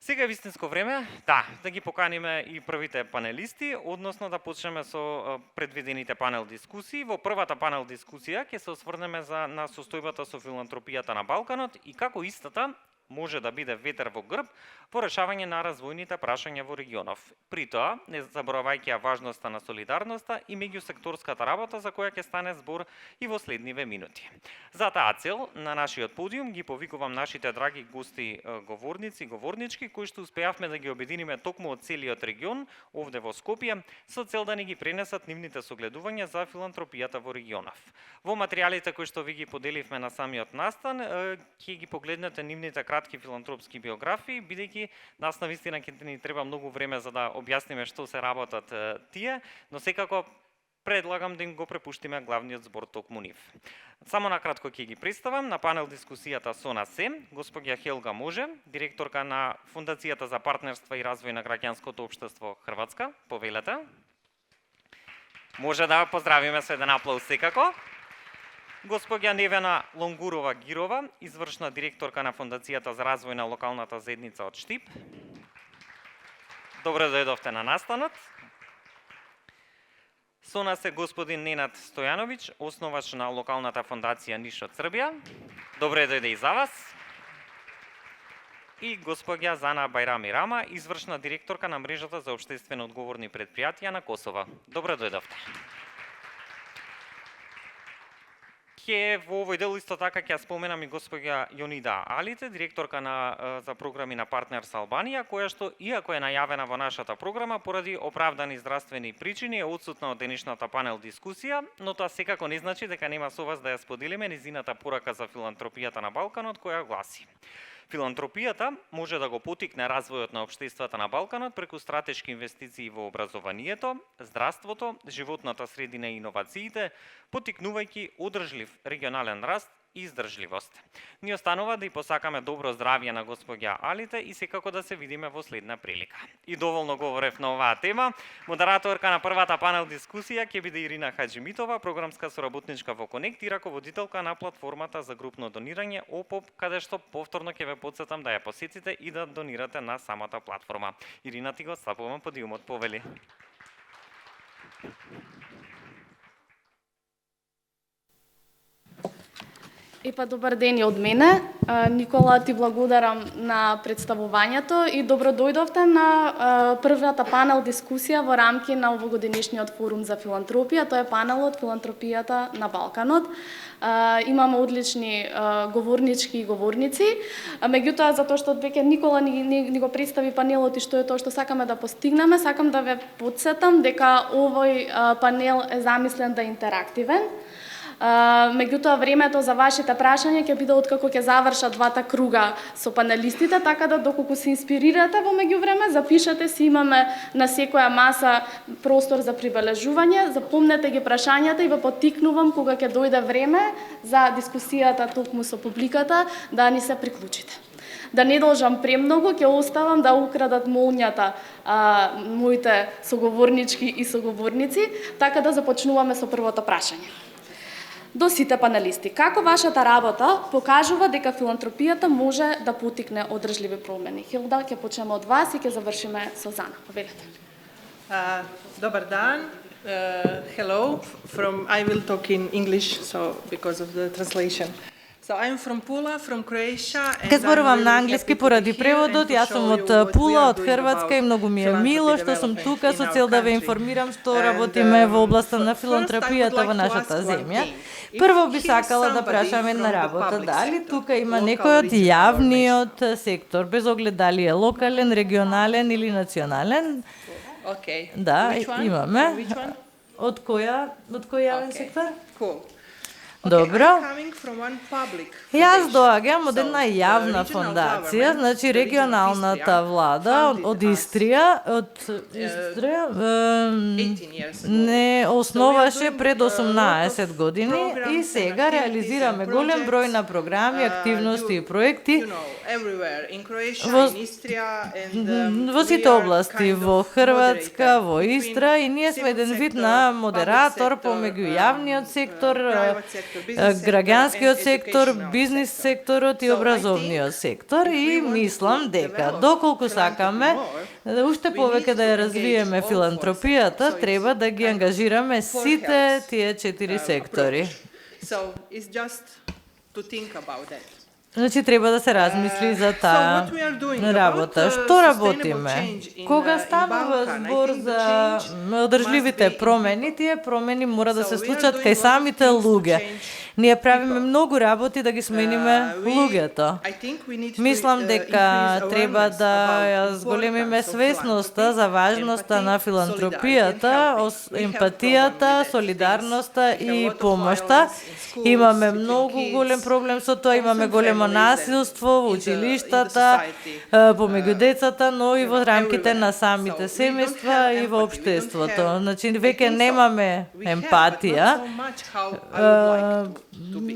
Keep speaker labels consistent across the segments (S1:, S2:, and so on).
S1: Сега е вистинско време, да ги поканиме и првите панелисти, односно да почнеме со предвидените панел дискусии. Во првата панел дискусија ќе се осврнеме на состојбата со филантропијата на Балканот и како истата може да биде ветер во грб во решавање на развојните прашања во регионов. При тоа, не заборавајќи ја важноста на солидарноста и меѓусекторската работа за која ќе стане збор и во следниве минути. За таа цел, на нашиот подиум ги повикувам нашите драги гости говорници и говорнички, кои што успеавме да ги обединиме токму од целиот регион, овде во Скопје, со цел да ни ги пренесат нивните согледувања за филантропијата во регионов. Во материјалите кои што ви ги поделивме на самиот настан, ќе ги погледнете нивните кратки филантропски биографии, бидејќи нас навистина ќе ни треба многу време за да објасниме што се работат тие, но секако предлагам да им го препуштиме главниот збор токму нив. Само накратко ќе ги представам на панел дискусијата со нас се госпоѓа Хелга Може, директорка на Фондацијата за партнерство и развој на граѓанското општество Хрватска. Повелете. Може да поздравиме со еден аплауз секако. Госпоѓа Невена Лонгурова-Гирова, извршна директорка на Фондацијата за развој на локалната заедница од Штип. Добре дојдовте на настанот. Со нас е господин Ненад Стојановиќ, основач на локалната фондација Ниш од Србија. Добре дојде и за вас. И госпоѓа Зана Бајрами Рама, извршна директорка на мрежата за општествено одговорни предпријатија на Косово. Добре дојдовте. Во овој дел исто така ќе споменам и госпоѓа Јонида Алите, директорка за програми на Партнерс Албанија, која што, иако е најавена во нашата програма, поради оправдани здравствени причини е отсутна од денешната панел дискусија, но тоа секако не значи дека нема со вас да ја споделиме низината порака за филантропијата на Балканот, која гласи: филантропијата може да го потикне развојот на општествата на Балканот преку стратешки инвестиции во образованието, здравството, животната средина и иновациите, потикнувајќи одржлив регионален раст и издржливост. Ни останува да и посакаме добро здравје на госпоѓа Алите и секако да се видиме во следна прилика. И доволно говорев на оваа тема. Модераторка на првата панел дискусија ќе биде Ирина Хаџимитова, програмска соработничка во Конект и раководителка на платформата за групно донирање ОПОП, каде што повторно ќе ве потсетам да ја посетите и да донирате на самата платформа. Ирина, ти го стапувам подиумот, повели.
S2: Добар ден и од мене. Никола, ти благодарам на представувањето и добро дојдовте на првата панел дискусија во рамки на овогодишниот форум за филантропија. Тоа е панелот Филантропијата на Балканот. Имаме одлични говорнички и говорници, меѓутоа затоа што веќе Никола ни го представи панелот и што е тоа што сакаме да постигнеме, сакам да ве потсетам дека овој панел е замислен да е интерактивен. Меѓутоа времето за вашите прашања ќе биде откако ќе завршат двата круга со панелистите, така да доколку се инспирирате во меѓувреме, запишете си, имаме на секоја маса простор за прибележување, запомнете ги прашањата и ве поттикнувам кога ќе дојде време за дискусијата токму со публиката да ни се приклучите. Да не должам премногу, ќе оставам да украдат молњата моите соговорнички и соговорници, така да започнуваме со првото прашање. До сите панелисти, како вашата работа покажува дека филантропијата може да потикне одржливи промени? Хилда, ќе почнеме од вас и ќе завршиме со Зана. Повелете.
S3: Добар дан. Hello. I will talk in English, so because of the translation. So I'm from Pula, from Croatia.
S4: Ке зборувам на англиски поради преводот. Јас сум од Пула, од Хрватска и многу ми е мило што сум тука со цел да ве информирам што работиме во областа на филантропијата во нашата земја. Прво би сакала да прашам една работа, дали тука има некој од јавниот сектор, без оглед дали е локален, регионален или национален? Да, имаме. Од кој јавен сектор? Добро. Јас доаѓам од една јавна фондација, значи регионалната влада од Истрија, не основаше пред 18 години и сега реализираме голем број на програми, активности и проекти во сите области, во Хрватска, во Истра, и ние сме еден вид на модератор помеѓу јавниот сектор, граѓанскиот сектор, бизнис секторот и образовниот сектор и мислам дека доколку сакаме уште повеќе да ја развиеме филантропијата, треба да ги ангажираме сите тие 4 сектори.
S3: So it's just to think about that.
S4: Значи треба да се размисли за таа работа. Што работиме? Кога станува збор за одржливите промени, тие промени мора да се случат кај самите луѓе. Ние правиме многу работи да ги смениме луѓето. Мислам дека треба да ја зголемиме свесноста за важноста на филантропијата, емпатијата, солидарноста и помошта. Имаме многу голем проблем со тоа, имаме големо насилство во училиштата, помеѓу децата, но и во рамките на самите семејства и во општеството. Значи веќе немаме емпатија.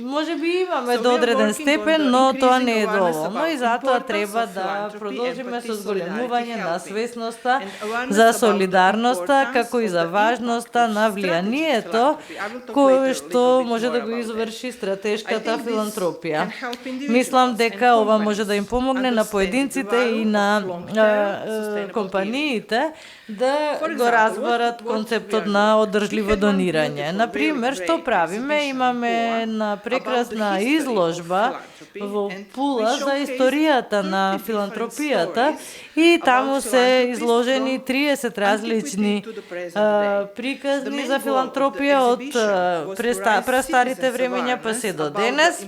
S4: Може би имаме до одреден степен, но тоа не е доволно и затоа треба да продолжиме со зголемување на свесноста за солидарноста, како и за важноста на влијанието кое што може да го изврши стратешката филантропија. Мислам дека ова може да им помогне на поединците и на компаниите да го разберат концептот на одржливо донирање. Например, што правиме? Имаме на прекрасна изложба во Пула за историјата на филантропијата и таму се изложени 30 различни приказни за филантропија од престарите времења па се до денес.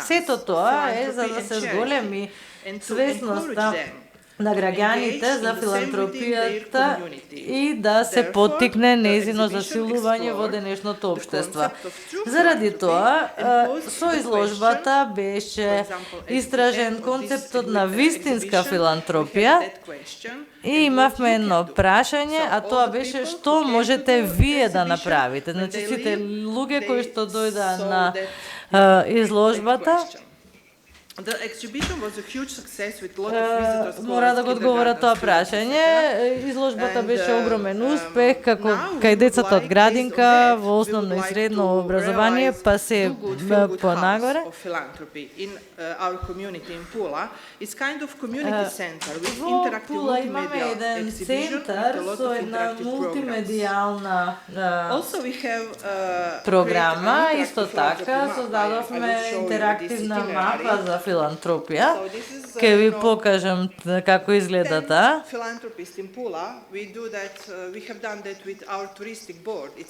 S4: Сето тоа е за да се зголеми свесноста на граѓаните за филантропијата и да се поттикне нејзино засилување во денешното општество. Заради тоа, со изложбата беше истражен концептот на вистинска филантропија и имавме едно прашање, а тоа беше што можете вие да направите. Значи сите луѓе кои што дојдаа на изложбата мора да го одговора тоа прашање. Изложбата беше огромен успех, како кај децата од градинка, во основно и средно образование, па се понагоре. Во Пула имаме еден центар со една мултимедијална програма. Исто така, создадовме интерактивна мапа за филантропија. Ке ви покажам како изгледа таа.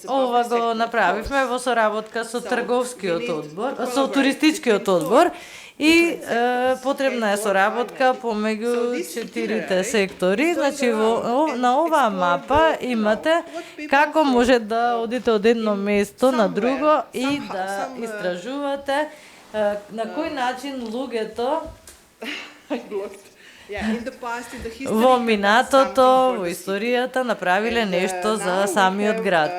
S4: Ова го направивме во соработка со трговскиот одбор, со туристичкиот одбор и потребна е соработка помеѓу 4 сектори. Значи на оваа мапа имате како може да одите од едно место на друго и да истражувате на кој начин луѓето во минатото, во историјата направиле нешто за самиот град.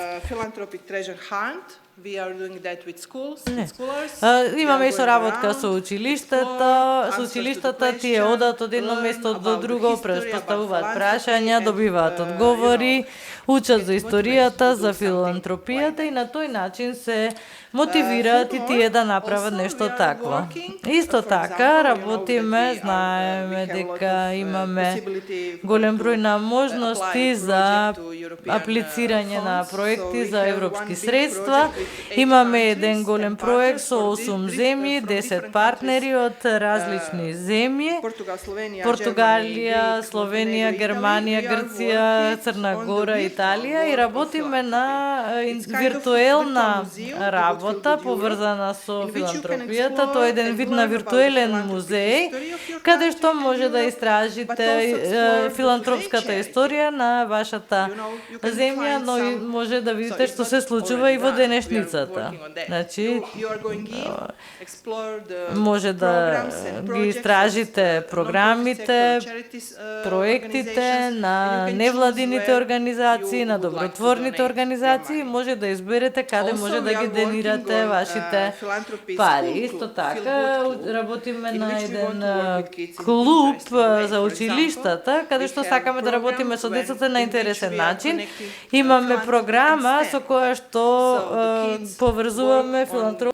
S4: Имаме и соработка со училиштата, тие одат од едно место до друго, поставуваат прашања, добиваат одговори, учат за историјата, за филантропијата и на тој начин се мотивираат и тие да направат нешто такво. Исто така работиме, знаеме дека имаме голем број на можности за аплицирање на проекти за европски средства. Имаме еден голем проект со 8 земји, 10 партнери од различни земји: Португалија, Словенија, Германија, Грција, Црна Гора, Италија и работиме на виртуелна работа поврзана со филантропијата. Тоа е еден вид на виртуелен музеј каде што може да истражите филантропската историја на вашата земја, но и може да видите што се случува и во денешницата. Значи, може да ги истражите програмите, проектите на невладините организации, на добротворните организации, може да изберете каде може да ги денирате вашите пари. Исто така, работиме на еден клуб за училиштата, каде што сакаме да работиме со децата на интересен начин. Имаме програма со која што поврзуваме филантропија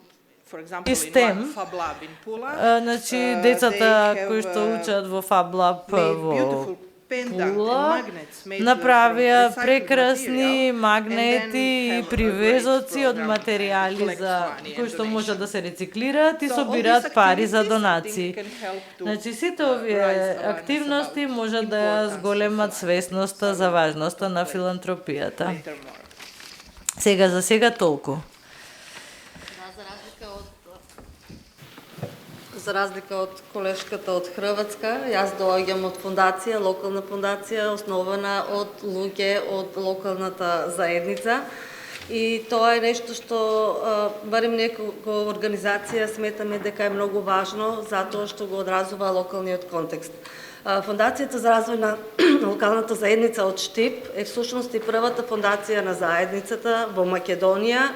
S3: for example, in
S4: Систем.
S3: one Fab Lab in Pula,
S4: Значи, децата
S3: they
S4: кои
S3: have,
S4: што учат во Fab Lab
S3: made
S4: во
S3: beautiful pendant and
S4: Пула,
S3: magnets made
S4: направија
S3: from recycled
S4: прекрасни
S3: material,
S4: магнети
S3: and
S4: и
S3: then have a
S4: привезоци
S3: great
S4: од
S3: program
S4: материјали
S3: to collect
S4: за
S3: money and
S4: кои што можат да
S3: donations.
S4: се рециклираат и
S3: So all
S4: собираат
S3: these
S4: пари за
S3: activities, I think,
S4: донации.
S3: can help to,
S4: Значи сите
S3: raise
S4: овие
S3: awareness
S4: активности
S3: about
S4: можат да ја
S3: importance of
S4: зголемат
S3: philanthropy.
S4: свесноста
S3: So
S4: за
S3: I will
S4: важноста на
S3: contemplate
S4: филантропијата.
S3: later more.
S4: За сега толку.
S5: За разлика од колешката од Хрватска, јас доаѓам од фондација, локална фондација, основана од луѓе од локалната заедница. И тоа е нешто што барем некоја организација сметаме дека е многу важно, затоа што го одразува локалниот контекст. Фондацијата за развој на локалната заедница од Штип е всушност и првата фондација на заедницата во Македонија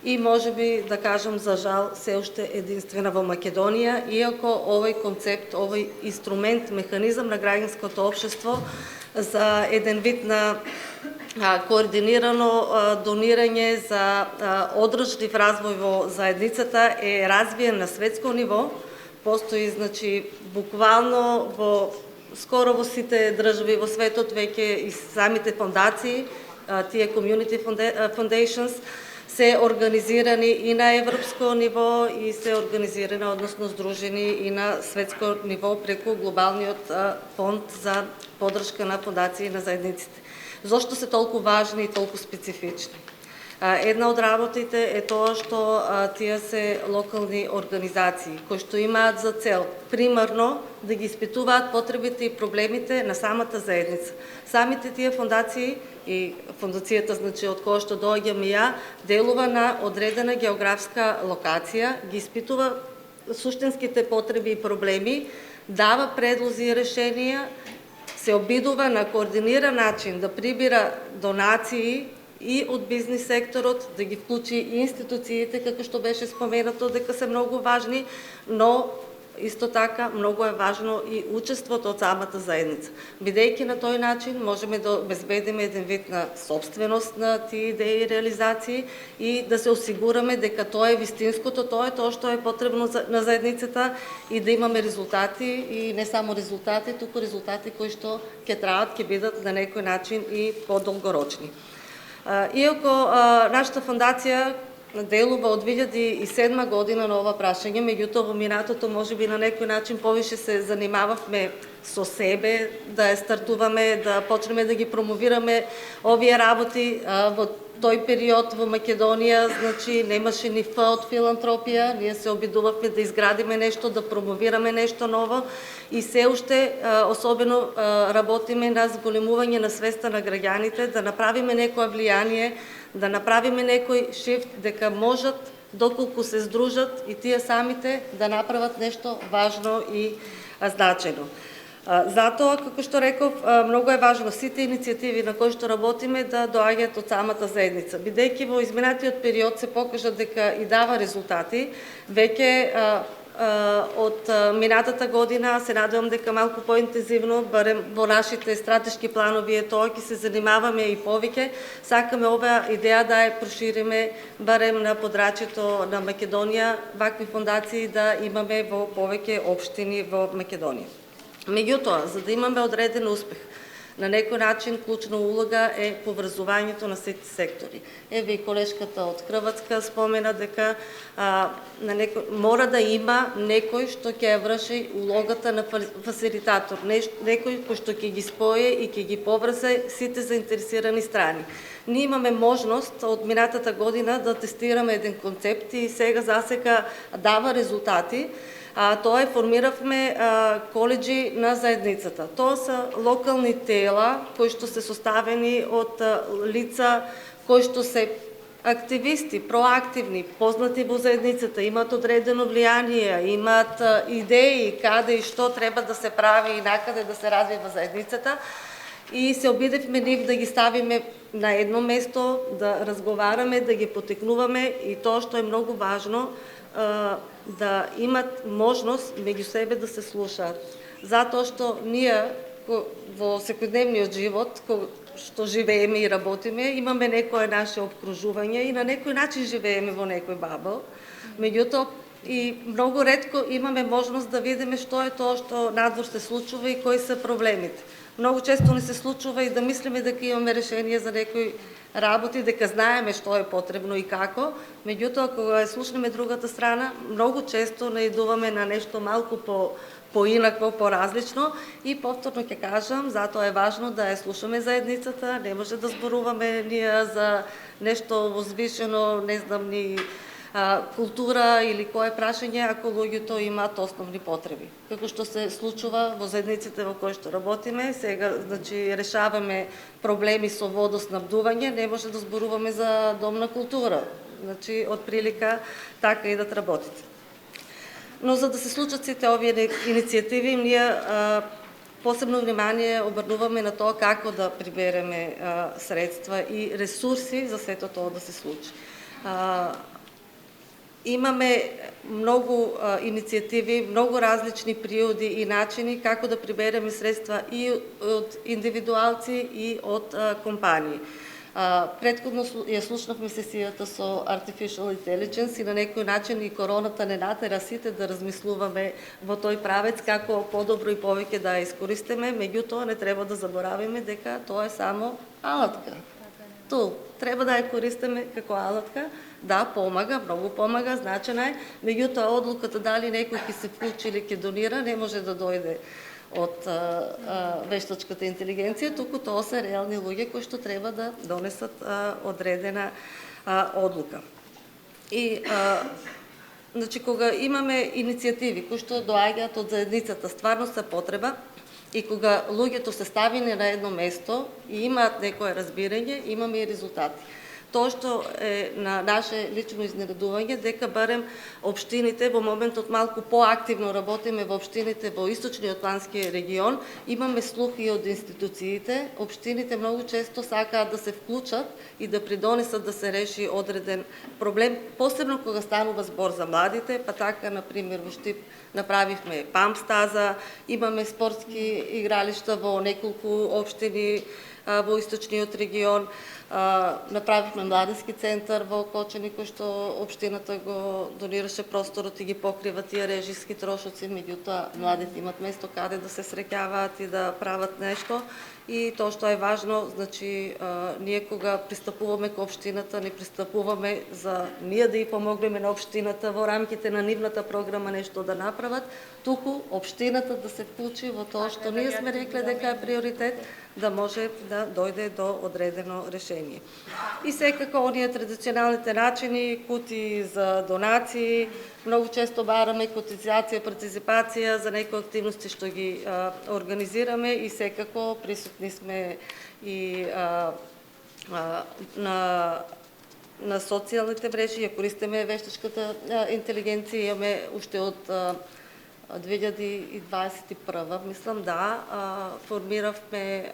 S5: и можеби да кажам за жал се уште единствена во Македонија, иако овој концепт, овој инструмент, механизам на граѓанското општество за еден вид на координирано донирање за одржлив развој во заедницата е развиен на светско ниво. Постои, значи, буквално во скоро во сите држави во светот веќе и самите фондации, тие community foundations, се организирани и на европско ниво и се организирани, односно здружени и на светско ниво преку глобалниот фонд за поддршка на фондации на заедниците. Зошто се толку важни и толку специфични? Една од работите е тоа што тие се локални организации кои што имаат за цел примарно да ги испитуваат потребите и проблемите на самата заедница. Самите тие фондации и фондацијата, значи, од која што доаѓам и ја, делува на одредена географска локација, ги испитува суштинските потреби и проблеми, дава предлози и решенија, се обидува на координиран начин да прибира донации и од бизнис секторот, да ги вклучи и институциите, како што беше споменато, дека се многу важни, но исто така многу е важно и учеството од самата заедница. Бидејќи на тој начин можеме да обезбедиме еден вид на собственост на тие идеи и реализации и да се осигураме дека тоа е вистинското, тоа е тоа што е потребно на заедницата и да имаме резултати и не само резултати, туку резултати кои што ќе траат, ќе бидат на некој начин и подолгорочни. Иако нашата фондација делува од 2007 година на ова прашање, меѓутоа во минатото можеби на некој начин повише се занимававме со себе, да ја стартуваме, да почнеме да ги промовираме овие работи. Во тој период во Македонија, значи, немаше ни Ф од филантропија, ние се обидувавме да изградиме нешто, да промовираме нешто ново и се уште особено работиме на зголемување на свеста на граѓаните, да направиме некоја влијание, да направиме некој шифт, дека можат, доколку се здружат и тие самите, да направат нешто важно и значено. Затоа, како што реков, многу е важно сите иницијативи на кои што работиме да доаѓаат од самата заедница. Бидејќи во изминатиот период се покажа дека и дава резултати, веќе од минатата година се надевам дека малку поинтензивно, барем во нашите стратешки планови е тоа, ќе се занимаваме и повеќе. Сакаме оваа идеја да ја прошириме барем на подрачјето на Македонија, вакви фондации да имаме во повеќе општини во Македонија. Меѓутоа, за да имаме одреден успех, на некој начин клучна улога е поврзувањето на сите сектори. Еве и колешката од Хрватска спомена дека мора да има некој што ќе ја врши улогата на фасилитатор, некој кој што ќе ги спое и ќе ги поврзе сите заинтересирани страни. Ние имаме можност од минатата година да тестираме еден концепт и сега засека дава резултати. Тоа формиравме коледжи на заедницата. Тоа се локални тела кои што се составени од лица кои што се активисти, проактивни, познати во заедницата, имаат одредено влијание, имаат идеи каде и што треба да се прави и накаде да се развива заедницата. И се обидевме нив да ги ставиме на едно место, да разговараме, да ги потекнуваме и тоа што е многу важно, да имат можност меѓу себе да се слушаат. Затоа што ние во секојдневниот живот, што живееме и работиме, имаме некое наше обкружување и на некој начин живееме во некој бабл, Меѓутоа, и многу ретко имаме можност да видиме што е тоа што надвор се случува и кои се проблемите. Многу често не се случува и да мислиме дека имаме решение за некои работи, дека знаеме што е потребно и како, меѓутоа кога слушнеме другата страна, многу често наидуваме на нешто малку поинакво, поразлично и повторно ќе кажам, затоа е важно да ја слушаме заедницата, не може да зборуваме ние за нешто возвишено, не знам ни култура или кое прашање ако луѓето имаат основни потреби. Како што се случува во заедниците во кои што работиме, сега значи решаваме проблеми со водоснабдување, не може да зборуваме за домна култура. Значи од прилика така и да работите. Но за да се случат сите овие иницијативи, ние посебно внимание обрнуваме на тоа како да прибереме средства и ресурси за сето тоа да се случи. Имаме многу иницијативи, многу различни приоди и начини како да прибереме средства и од индивидуалци и од компании. Претходно ја слушнавме сесијата со Artificial Intelligence и на некој начин и короната не натера сите да размислуваме во тој правец како подобро и повеќе да ја искористиме, меѓутоа не треба да заборавиме дека тоа е само алатка. Тул, треба да ја користиме како алатка, да, помага, многу помага, значена е, меѓутоа одлуката дали некој ќе се вклучи или ќе донира не може да дојде од вештачката интелигенција, туку тоа се реални луѓе кои што треба да донесат одредена одлука. И значи кога имаме иницијативи кои што доаѓаат од заедницата, стварно се потреба, и кога луѓето се ставени на едно место и имаат некое разбирање, имаме и резултати. Тоа што е на наше лично изненадување, дека барем општините во моментот малку поактивно работиме во општините во источниот плански регион, имаме слух и од институциите, општините многу често сакаат да се вклучат и да придонесат да се реши одреден проблем, посебно кога станува збор за младите, па така, например, во Штип направивме памп стаза, имаме спортски игралишта во неколку општини во источниот регион, направивме младински центар во Кочани, кој што општината го донираше просторот и ги покрива тие режиски трошоци, меѓутоа младите имат место каде да се среќаваат и да прават нешто. И тоа што е важно, значи, ние кога пристапуваме кон општината, не пристапуваме за ние да ја помогнеме на општината во рамките на нивната програма нешто да направат, туку општината да се вклучи во тоа што ние сме рекле дека е приоритет, да може да дојде до одредено решение. И секако оние традиционалните начини, кути за донации, многу често бараме котизација, партиципација за некои активности што ги организираме и секако присутни сме и на социјалните мрежи, ја користиме вештачката интелигенција, имаме уште од 2021, мислам, да, формиравме,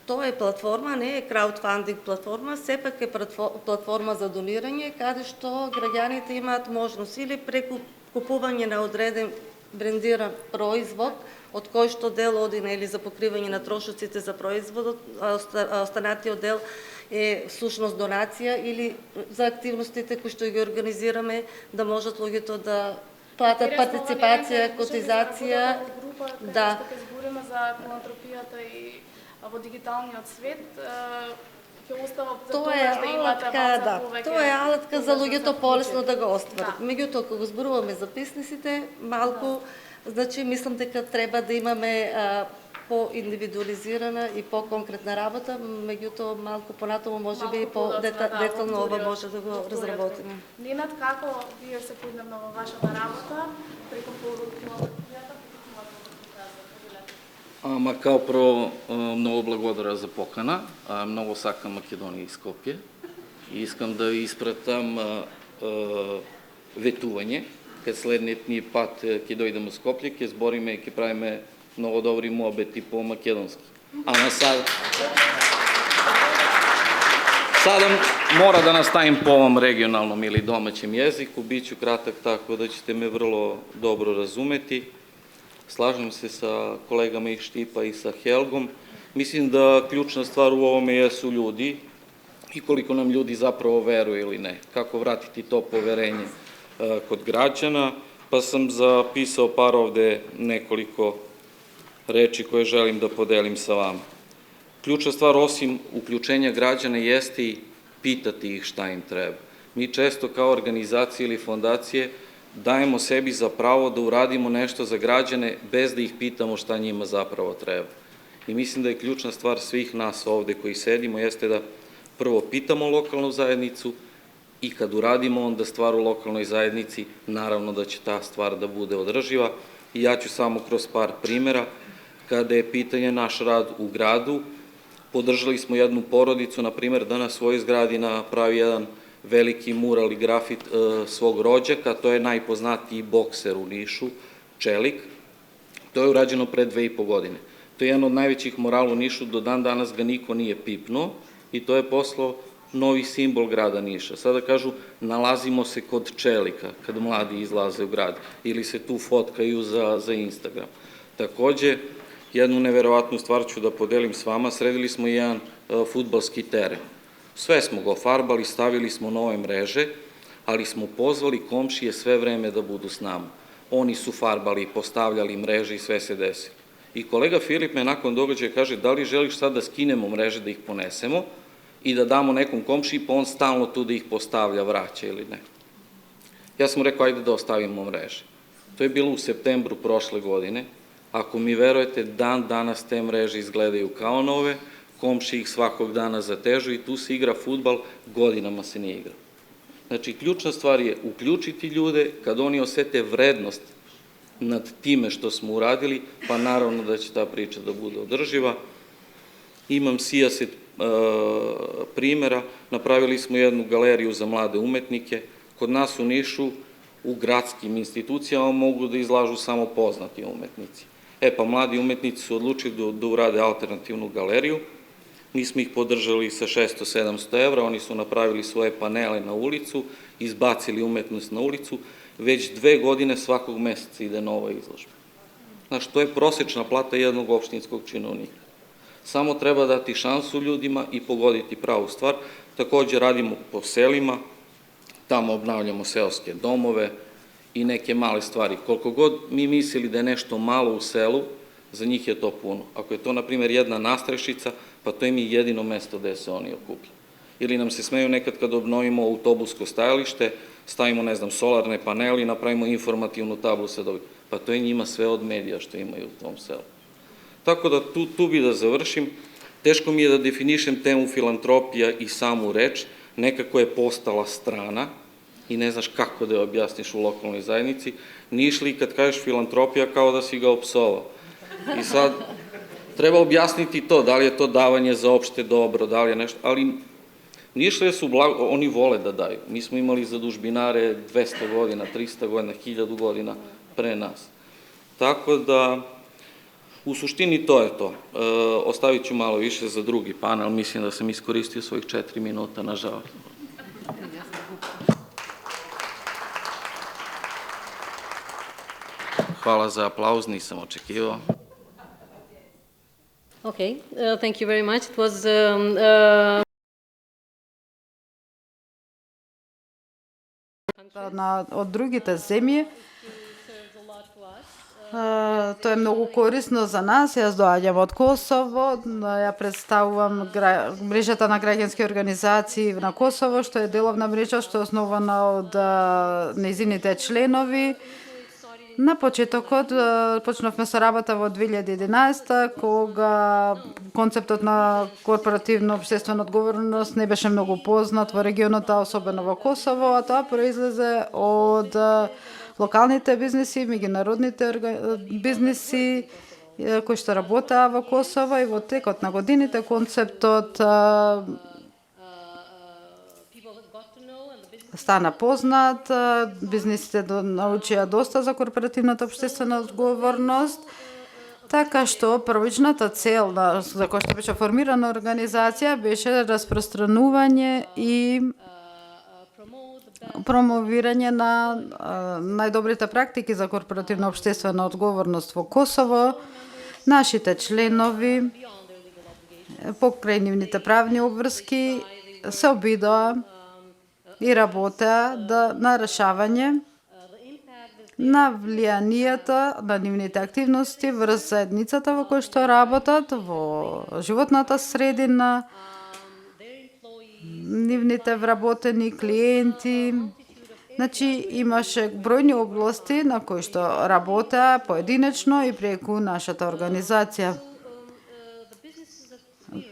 S5: тоа е платформа, не е краудфандинг платформа, сепак е платформа за донирање, каде што граѓаните имаат можност или преку купување на одреден брендиран производ, од кој што дел оди или за покривање на трошоците за производот, а останатиот дел е всушност донација или за активностите кои што ги организираме, да можат луѓето да платат партиципација, котизација, да.
S2: Што збориме за филантропијата и во дигиталниот свет, ќе остава за
S5: тоа е алатка, да. Тоа е алатка за луѓето полесно да го остварат. Меѓутоа, кога зборуваме за бизнисите, малку, значи мислам дека треба да имаме по-индивидуализирана и по-конкретна работа, меѓутоа малку понатаму можеби и по-детално ова може да го разработиме.
S2: Ненад, како вие се поидневна во вашата работа преку филантропијата?
S6: Ама као прво, многу благодаря за покана. Многу сакам Македонија и Скопје. И искам да испратам ветување. Кај следниот ни пат ќе дојдеме во Скопје, ќе збориме и ќе правиме многу добри муабети по македонски. Ама сада мора да наставим по овом регионалном или домаќем јазику, биću кратак тако да ćete ме врло добро разумети. Slažem se sa kolegama iz Štipa i sa Helgom. Mislim da ključna stvar u ovome jesu ljudi i koliko nam ljudi zapravo veruje ili ne. Kako vratiti to poverenje kod građana, pa sam zapisao par ovde nekoliko reči koje želim da podelim sa vama. Ključna stvar, osim uključenja građana, jeste i pitati ih šta im treba. Mi često kao organizacije ili fondacije dajemo sebi za pravo da uradimo nešto za građane bez da ih pitamo šta njima zapravo treba. I mislim da je ključna stvar svih nas ovde koji sedimo jeste da prvo pitamo lokalnu zajednicu i kad uradimo onda stvar u lokalnoj zajednici, naravno da će ta stvar da bude održiva. I ja ću samo kroz par primera, kada je pitanje naš rad u gradu, podržali smo jednu porodicu, na primer, da na svojoj zgradi napravi jedan veliki mural i grafit svog rođaka, to je najpoznatiji bokser u Nišu, Čelik. To je urađeno pre 2,5 godine. To je jedan od najvećih murala u Nišu, do dan danas ga niko nije pipnuo i to je poslao novi simbol grada Niša. Sada kažu, nalazimo se kod Čelika, kad mladi izlaze u grad, ili se tu fotkaju za Instagram. Takođe, jednu neverovatnu stvar ću da podelim s vama, sredili smo jedan fudbalski teren. Sve smo ga ofarbali, stavili smo nove mreže, ali smo pozvali komšije sve vreme da budu s nama. Oni su farbali, postavljali mreže i sve se desilo. I kolega Filip me nakon događaja kaže, da li želiš sad da skinemo mreže, da ih ponesemo i da damo nekom komšiji, pa on stalno tu da ih postavlja, vraća ili ne. Ja sam rekao, ajde da ostavimo mreže. To je bilo u septembru prošle godine. Ako mi verujete, dan danas te mreže izgledaju kao nove, komši ih svakog dana zatežu i tu se igra fudbal, godinama se nije igra. Znači, ključna stvar je uključiti ljude, kad oni osete vrednost nad time što smo uradili, pa naravno da će ta priča da bude održiva. Imam sijaset primera, napravili smo jednu galeriju za mlade umetnike, kod nas u Nišu, u gradskim institucijama mogu da izlažu samo poznati umetnici. Pa mladi umetnici su odlučili da urade alternativnu galeriju, mi smo ih podržali sa 600-700 evra, oni su napravili svoje panele na ulicu, izbacili umetnost na ulicu, već 2 godine svakog meseca ide nova izložba. Znaš, to je prosečna plata jednog opštinskog činovnika. Samo treba dati šansu ljudima i pogoditi pravu stvar. Takođe radimo po selima, tamo obnavljamo seoske domove i neke male stvari. Koliko god mi mislili da je nešto malo u selu, za njih je to puno. Ako je to, na primjer, jedna nastrešica, pa to im je jedino mesto gde se oni okuplju. Ili nam se smeju nekad kad obnovimo autobusko stajalište, stavimo, ne znam, solarne panele i napravimo informativnu tablu sa dobit. Pa to je njima sve od medija što imaju u tom selu. Tako da tu bi da završim. Teško mi je da definišem temu filantropija i samu reč. Nekako je postala strana i ne znaš kako da je objasniš u lokalnoj zajednici. Nije išli kad kažeš filantropija kao da si ga opsovao. I sad treba objasniti to, da li je to davanje za opšte dobro, da li je nešto, ali nije išli da su oni vole da daju. Mi smo imali zadužbinare 200 godina, 300 godina, 1000 godina pre nas. Tako da, u suštini to je to. Ostavit ću malo više za drugi panel, mislim da sam iskoristio svojih 4 minuta, nažalost. Hvala za aplauz, nisam očekivao.
S7: Okay, thank you very much. It was
S8: od другите земји. Тоа е многу корисно за нас. Јас доаѓам од Косово, ја представувам мрежата на граѓански организации на Косово, што е деловна мрежа што е основана од нејзините членови. На почетокот почнавме со работа во 2011 кога концептот на корпоративна општествена одговорност не беше многу познат во регионот, особено во Косово, а тоа произлезе од локалните бизниси, меѓународните бизниси кои што работаа во Косово и во текот на годините концептот стана познат, бизнисите научија доста за корпоративната општествена одговорност, така што првичната цел за која што беше формирана организација беше распространување и промовирање на најдобрите практики за корпоративна општествена одговорност во Косово, нашите членови, покрај нивните правни обврски се обидоа и работеа на решавање на влијанието на нивните активности врз заедницата во која што работат, во животната средина, нивните вработени клиенти. Значи, имаше бројни области на кои што работеа поединечно и преку нашата организација.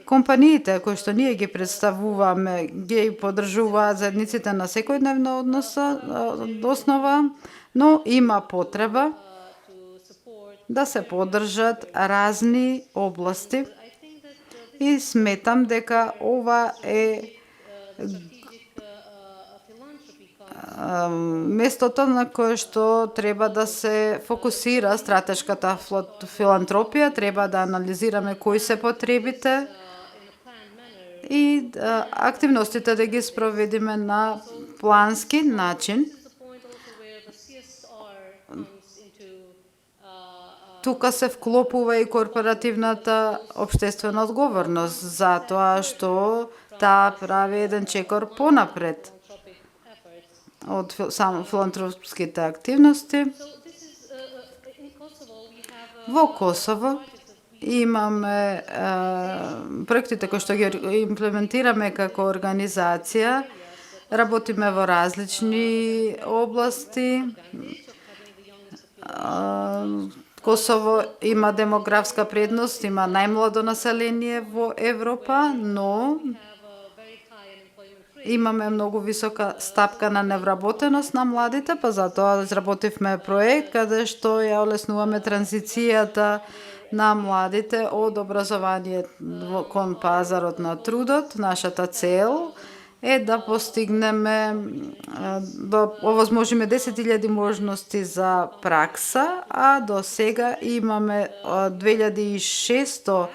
S8: Компаниите кои што ние ги представуваме, ги поддржуваат заедниците на секојдневна основа, но има потреба да се поддржат разни области и сметам дека ова е местото на кое што треба да се фокусира стратешката филантропија, треба да анализираме кои се потребите и активностите да ги спроведиме на плански начин. Тука се вклопува и корпоративната обштествена одговорност, затоа што таа прави еден чекор понапред од само филантропските активности. Во Косово имаме проектите кои што ги имплементираме како организација. Работиме во различни области. Косово има демографска предност, има најмладо население во Европа, но имаме многу висока стапка на невработеност на младите, па затоа изработивме проект каде што ја олеснуваме транзицијата на младите од образование кон пазарот на трудот. Нашата цел е да постигнеме, да овозможиме 10.000 можности за пракса, а до сега имаме 2600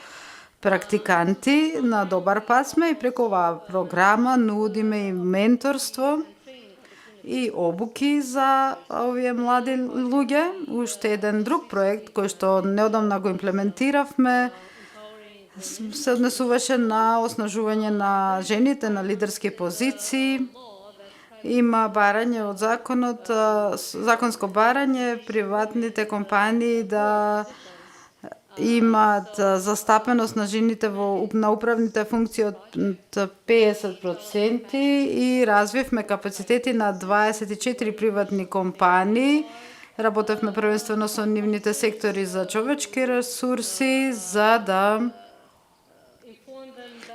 S8: практиканти. На добар пат сме и преку оваа програма нудиме и менторство и обуки за овие млади луѓе. Уште еден друг проект кој што неодамна го имплементиравме се однесуваше на оснажување на жените на лидерски позиции. Има барање од законот, законско барање приватните компании да имаат застапеност на жените на управните функции од 50% и развивме капацитети на 24 приватни компании. Работевме првенствено со нивните сектори за човечки ресурси, за да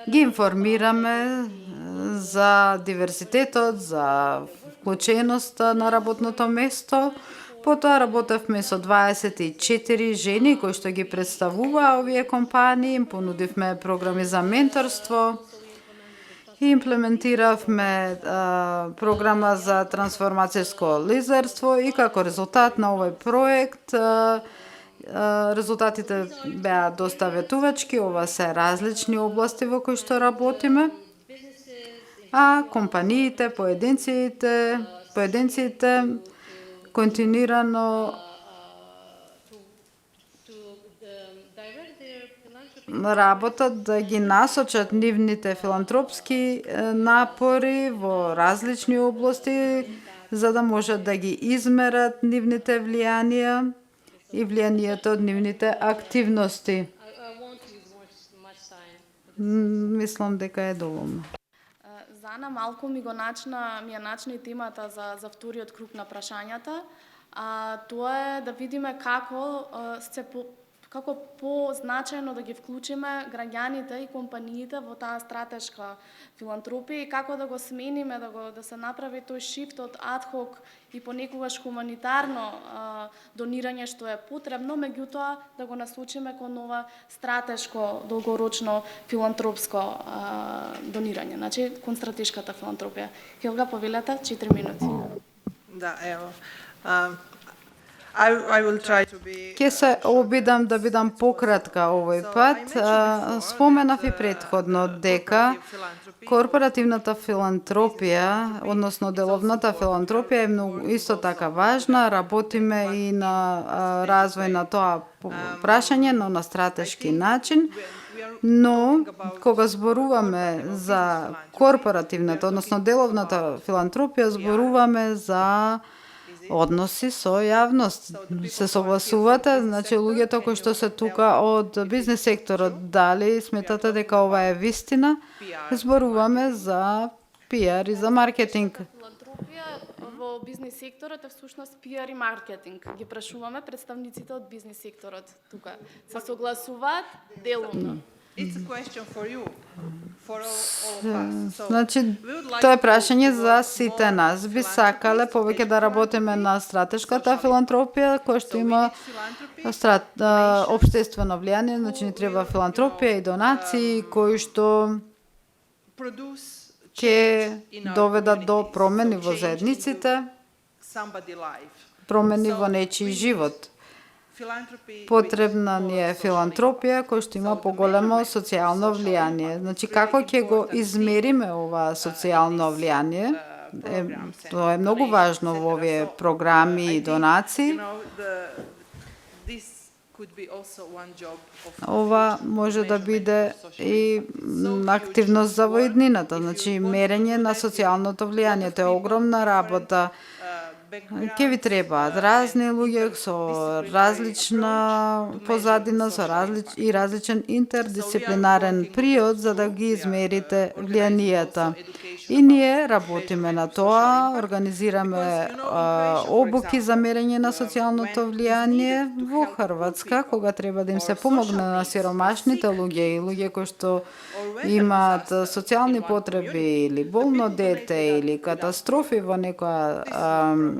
S8: ги информираме за диверзитетот, за вклученоста на работното место. Потоа работевме со 24 жени кои што ги представуваа овие компании, им понудивме програми за менторство и имплементиравме програма за трансформацијско лидерство и како резултат на овој проект резултатите беа доста ветувачки. Ова се различни области во кои што работиме, а компаниите, поединците континуирано работат да ги насочат нивните филантропски напори во различни области, за да можат да ги измерат нивните влијанија и влијанието од нивните активности. Мислам дека е доволно.
S2: Зана малку ми ја начна и темата за вториот круг на прашањата. Тоа е да видиме како позначајно да ги вклучиме граѓаните и компаниите во таа стратешка филантропија и како да го смениме, да се направи тој шифт од адхок и понекогаш хуманитарно донирање што е потребно, меѓутоа да го насочиме кон ова стратешко, долгорочно филантропско донирање, значи кон стратешката филантропија. Хелга, повелете 4 минути.
S3: Да, ево. I will try to be...
S8: Ке се обидам да бидам пократка овој пат. Споменав и претходно дека корпоративната филантропија, односно деловната филантропија е многу исто така важна. Работиме и на развој на тоа прашање, но на стратешки начин. но кога зборуваме за корпоративната, односно деловната филантропија, зборуваме за односи со јавност. Се согласувате? Значи, луѓето кои што се тука од бизнес секторот, дали сметате дека ова е вистина? Зборуваме за пиар и за маркетинг.
S2: Филантропија во бизнес секторот е всушност пиар и маркетинг. Ги прашуваме представниците од бизнес секторот тука. Се согласуваат делумно.
S3: It's a question for you, for all of us. So,
S8: Значи,
S3: we would like
S8: тоа е
S3: to
S8: прашање
S3: promote
S8: за сите нас. Би сакале повеќе да работиме на стратешката филантропија, која што има општествено влијание, значи ни треба филантропија и донации кои што
S3: produce
S8: ќе
S3: in our
S8: доведат до
S3: communities.
S8: промени
S3: So
S8: во
S3: change
S8: заедниците,
S3: somebody life.
S8: промени во нечии живот.
S3: Philanthropy
S8: Потребна ни е филантропија која што има поголемо социјално влијание. Значи, како ќе го измериме ова социјално влијание? Тоа е многу важно во овие програми и донации. Ова може да биде и активност за воиднината, значи мерење на социјалното влијание. Тоа е огромна работа. Ке ви требаат разни луѓе со различна позадина, со различен интердисциплинарен приод за да ги измерите влијанието. И ние работиме на тоа, организираме обуки за мерење на социјалното влијание во Хрватска, кога треба да им се помогне на сиромашните луѓе и луѓе кои што имаат социјални потреби или болно дете или катастрофи во некоја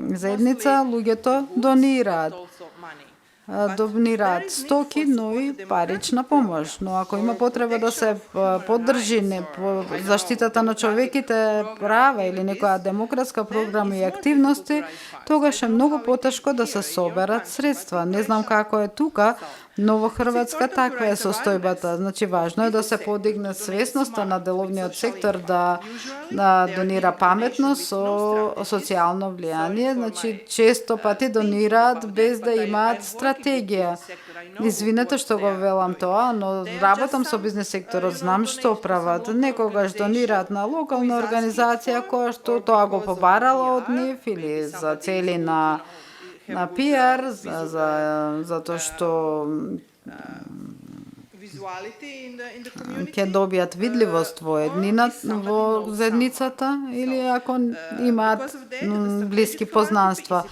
S8: заедница, луѓето донираат стоки, но и парична помош. Но ако има потреба да се поддржи заштитата на човеките права или некоја демократска програма и активности, тогаш е многу потешко да се соберат средства. Не знам како е тука, но во Хрватска таква е состојбата. Значи, важно е да се подигне свесноста на деловниот сектор да донира паметно со социјално влијание. Значи, често пати донираат без да имаат стратегија. Извинете што го велам тоа, но работам со бизнес секторот, знам што прават. Некогаш донираат на локална организација која што тоа го побарала од нив или за цели на пиар, затоа што ќе добијат видливост во заедницата или ако имаат блиски познанства.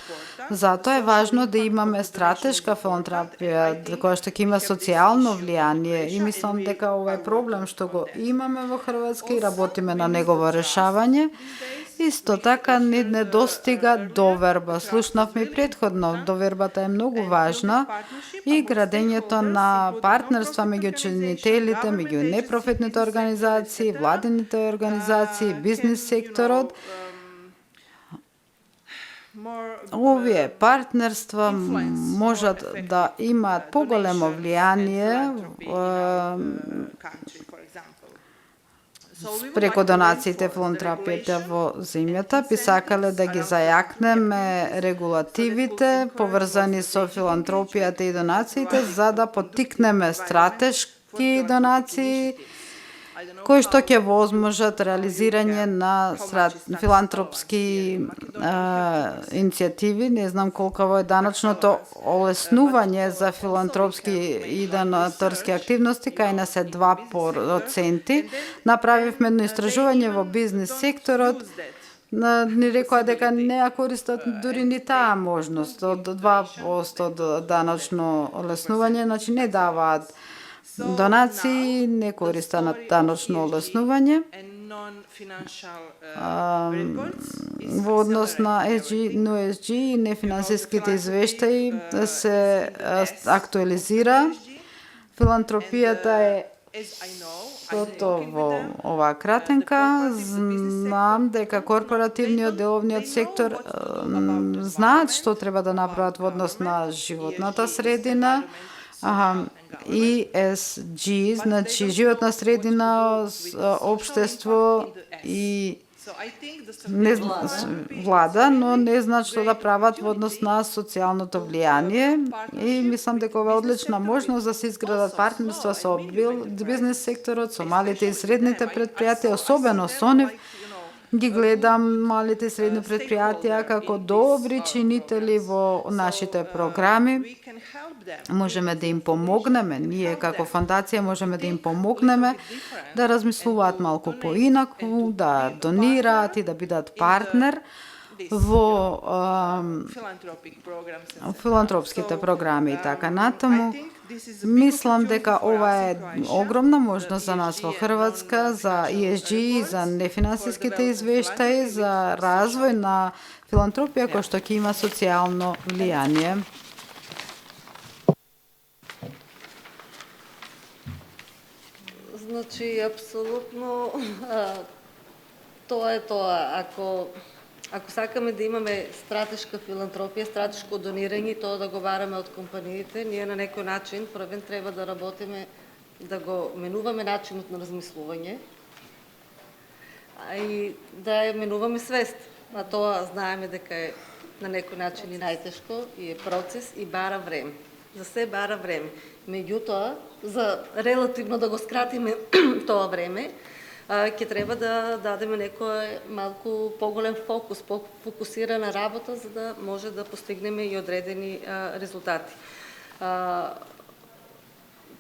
S8: Затоа е важно да имаме стратешка филантропија која што ќе има социјално влијание и мислам дека ова е проблем што го имаме во Хрватска и работиме на негово решавање. Исто така не достига доверба. Слушнавме и предходно, довербата е многу важна и градењето на партнерства меѓу учинителите, меѓу непрофитните организации, владините организации, бизнес секторот. Овие партнерства можат да имаат поголемо влијание преку донациите филантропијата во земјата. Би сакале да ги зајакнеме регулативите поврзани со филантропијата и донациите за да поттикнеме стратешки донации кои што ќе возможат реализирање на филантропски иницијативи. Не знам колкаво е даночното олеснување за филантропски и донаторски активности, кај нас е 2%. Направивме едно истражување во бизнес секторот, ни рекоа дека не ја користат дури ни таа можност од 2% даночно олеснување, значи не даваат донации, не користа на даночно олеснување. Во однос на ESG и нефинансиските извештаи се актуализира. Филантропијата е сото во оваа кратенка. Знам дека корпоративниот деловниот сектор знаат што треба да направат во однос на животната средина. ESG, значи животна средина, општество и
S3: So I think the
S8: не
S3: strategic
S8: влада, но не знаат што да прават во однос на социјалното влијание и мислам дека ова е одлична можност да се изградат партнерства со бизнес секторот, со малите и средните предпријатија, особено со нив. Ги гледам малите и средни предпријатија како добри чинители во нашите програми.
S3: we can help them.
S8: Можеме да им помогнеме, ние како фондација можеме да им помогнеме да размислуваат малку поинаку, да донираат и да бидат партнер во
S3: Philanthropic programs. etc.
S8: филантропските програми и така натаму. Мислам дека ова е огромна можност за нас во Хрватска, за ESG и за нефинансиските извештаи, за развој на филантропија кој што ќе има социјално влијание.
S5: Значи, апсолутно тоа е тоа. Ако сакаме да имаме стратешка филантропија, стратешко донирање, тоа да го бараме од компаниите, ние на некој начин првен треба да работиме, да го менуваме начинот на размислување, а и да ја менуваме свест. А тоа знаеме дека е на некој начин и најтешко, и е процес, и бара време. За се бара време. Меѓутоа, за релативно да го скратиме тоа време, ќе треба да дадеме некој малку поголем фокус, фокусирана работа, за да може да постигнеме и одредени резултати.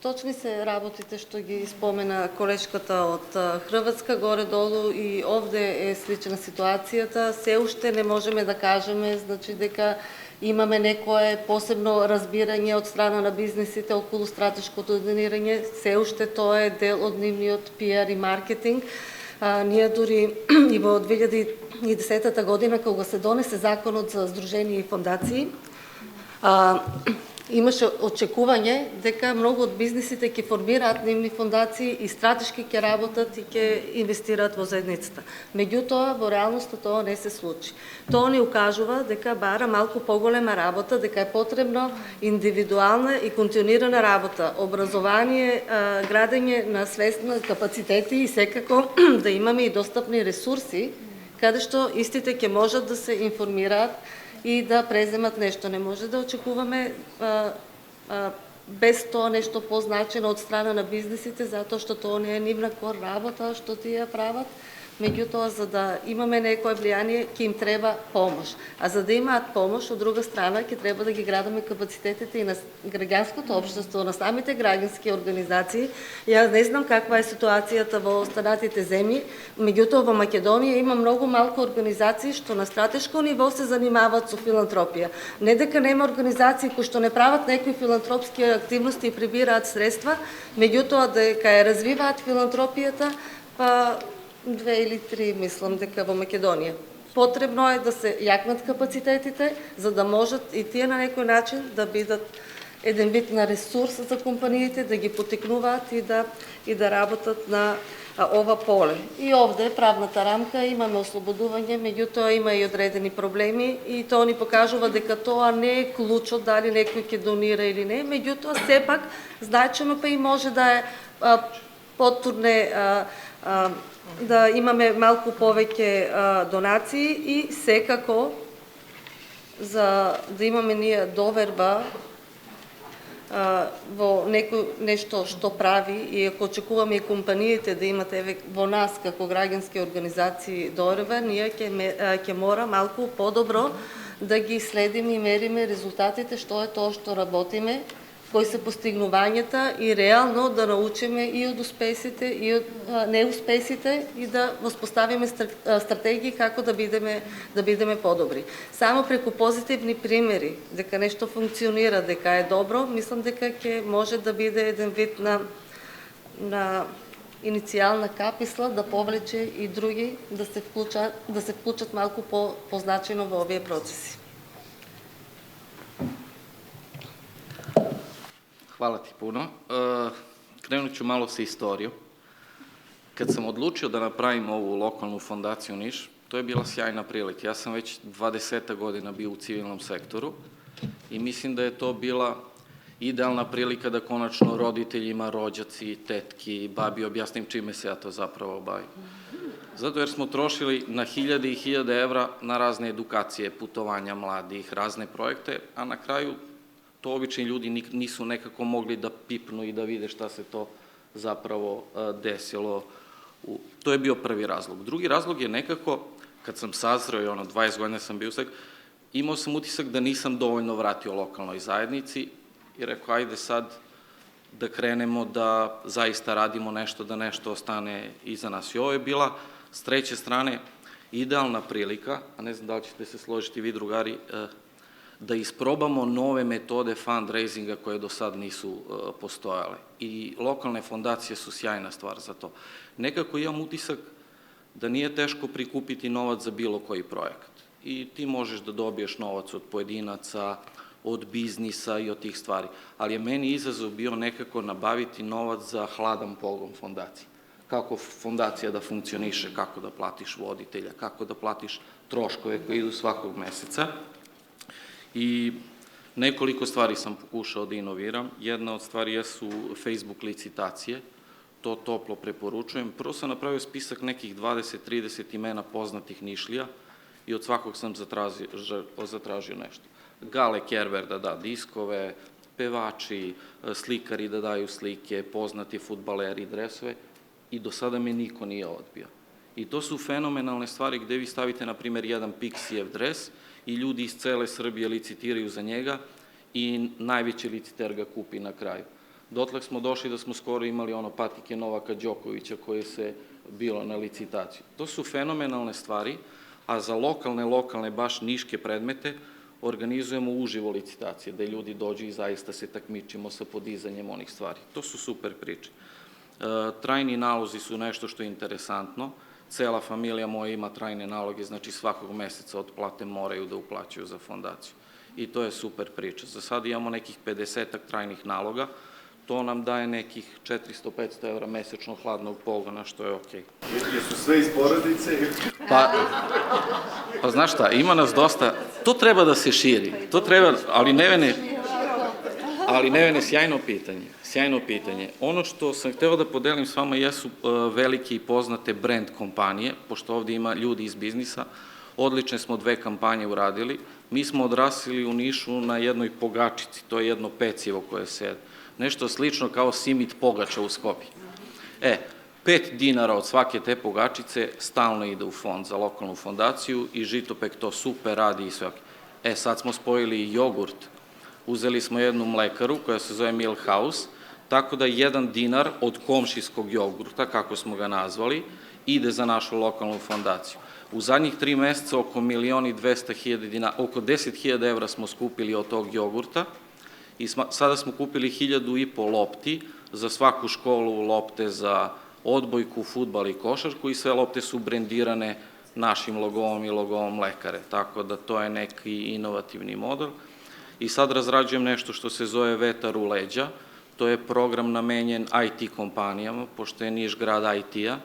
S5: Точни се работите што ги спомена колешката од Хрватска, горе-долу и овде е слична ситуацијата. Се уште не можеме да кажеме, значи, дека имаме некое посебно разбирање од страна на бизнесите околу стратешкото донирање. Се уште тоа е дел од нивниот PR и маркетинг. Ние дури и во 2010 година, кога се донесе законот за здружени и фондации, имаше очекување дека многу од бизнесите ќе формираат нивни фондации и стратешки ќе работат и ќе инвестираат во заедницата. Меѓутоа, во реалноста тоа не се случи. Тоа ни укажува дека бара малку поголема работа, дека е потребно индивидуална и континуирана работа, образование, градење на свест на капацитети и секако да имаме и достапни ресурси, каде што истите ќе можат да се информираат и да преземат нешто. Не може да очекуваме без тоа нешто позначено од страна на бизнесите, затоа што тоа не е нивна кор работа што тие прават. Меѓутоа, за да имаме некое влијание, ќе им треба помош. А за да имаат помош, од друга страна, ќе треба да ги градаме капацитетите и на граѓанското општество, на самите граѓански организации. Јас не знам каква е ситуацијата во останатите земји, меѓутоа во Македонија има многу малку организации што на стратешко ниво се занимаваат со филантропија. Не дека нема организации кои што не прават некои филантропски активности и прибираат средства, меѓутоа дека ја развиваат филантропијата, па 2 или 3, мислам, дека во Македонија. Потребно е да се јакнат капацитетите, за да можат и тие на некој начин да бидат еден вид на ресурс за компаниите, да ги потикнуваат и да работат на ова поле. И овде правната рамка имаме ослободување, меѓутоа има и одредени проблеми и тоа ни покажува дека тоа не е клучот дали некој ќе донира или не, меѓутоа сепак значено па и може да е потурне да имаме малку повеќе донации и секако за да имаме ние доверба во нешто што прави и ако очекуваме и компаниите да имат во нас како граѓански организации доверба, ние ќе мора малку подобро да ги следиме и мериме резултатите, што е тоа што работиме, кои се постигнувањата и реално да научиме и од успесите и од неуспесите и да воспоставиме стратегии како да бидеме подобри. Само преку позитивни примери дека нешто функционира, дека е добро, мислам дека ќе може да биде еден вид на иницијална каписла да повлече и други да се вклучат малку позначено во овие процеси.
S6: Hvala ti puno. Krenut ću malo sa istorijom. Kad sam odlučio da napravim ovu lokalnu fondaciju Niš, to je bila sjajna prilika. Ja sam već 20 godina bio u civilnom sektoru i mislim da je to bila idealna prilika da konačno roditeljima, rođaci, tetki, babi objasnim čime se ja to zapravo bavim. Zato jer smo trošili na hiljade i hiljade evra na razne edukacije, putovanja mladih, razne projekte, a na kraju to obični ljudi nisu nekako mogli da pipnu i da vide šta se to zapravo desilo. To je bio prvi razlog. Drugi razlog je nekako, kad sam sazreo i 20 godina sam bio imao sam utisak da nisam dovoljno vratio lokalnoj zajednici i rekao, ajde sad da krenemo da zaista radimo nešto, da nešto ostane iza nas. I ovo je bila, s treće strane, idealna prilika, a ne znam da li ćete se složiti vi drugari, da isprobamo nove metode fundraisinga koje do sad nisu postojale. I lokalne fondacije su sjajna stvar za to. Nekako imam utisak da nije teško prikupiti novac za bilo koji projekat. I ti možeš da dobiješ novac od pojedinaca, od biznisa i od tih stvari. Ali je meni izazov bio nekako nabaviti novac za hladan pogon fondacije. Kako fondacija da funkcioniše, kako da platiš voditelja, kako da platiš troškove koji idu svakog meseca. I nekoliko stvari sam pokušao da inoviram. Jedna od stvari jesu Facebook licitacije. To toplo preporučujem. Prvo sam napravio spisak nekih 20-30 imena poznatih Nišlija i od svakog sam zatražio nešto. Gale Kerber da da diskove, pevači, slikari da daju slike, poznati fudbaleri, dresove i do sada me niko nije odbio. I to su fenomenalne stvari gde vi stavite, na primjer, jedan Pixijev dres i ljudi iz cele Srbije licitiraju za njega i najveći liciter ga kupi na kraju. Dotle smo došli da smo skoro imali patike Novaka Đokovića koje se bilo na licitaciju. To su fenomenalne stvari, a za lokalne, baš niške predmete organizujemo uživo licitacije, da ljudi dođu i zaista se takmičimo sa podizanjem onih stvari. To su super priče. Trajni nalozi su nešto što je interesantno. Cela familija moja ima trajne naloge, znači svakog meseca od plate moraju da uplaćuju za fondaciju. I to je super priča. Za sad imamo nekih 50-ak trajnih naloga, to nam daje nekih 400-500 evra mesečno hladnog pogona, što je okej.
S9: Jesu sve iz porodice?
S6: Pa znaš šta, ima nas dosta, to treba da se širi, ali Nevene, sjajno pitanje. Ono što sam hteo da podelim s vama jesu velike i poznate brand kompanije, pošto ovde ima ljudi iz biznisa, odlične smo 2 kampanje uradili, mi smo odrasili u Nišu na jednoj pogačici, to je jedno pecivo koje se jede, nešto slično kao simit pogača u Skopju. 5 dinara od svake te pogačice stalno ide u fond za lokalnu fondaciju i Žitopek to super radi i sve okej. Sad smo spojili i jogurt, uzeli smo jednu mlekaru koja se zove Milk House, tako da 1 dinar od komšijskog jogurta, kako smo ga nazvali, ide za našu lokalnu fondaciju. U zadnjih 3 meseca oko 1.200.000 dinara, oko 10.000 evra smo skupili od tog jogurta i sada smo kupili 1.500 lopti za svaku školu, lopte za odbojku, fudbal i košarku i sve lopte su brendirane našim logovom i logovom mlekare, tako da to je neki inovativni model. I sad razrađujem nešto što se zove Vetar u leđa, to je program namenjen IT kompanijama, pošto je Niš grad IT-a,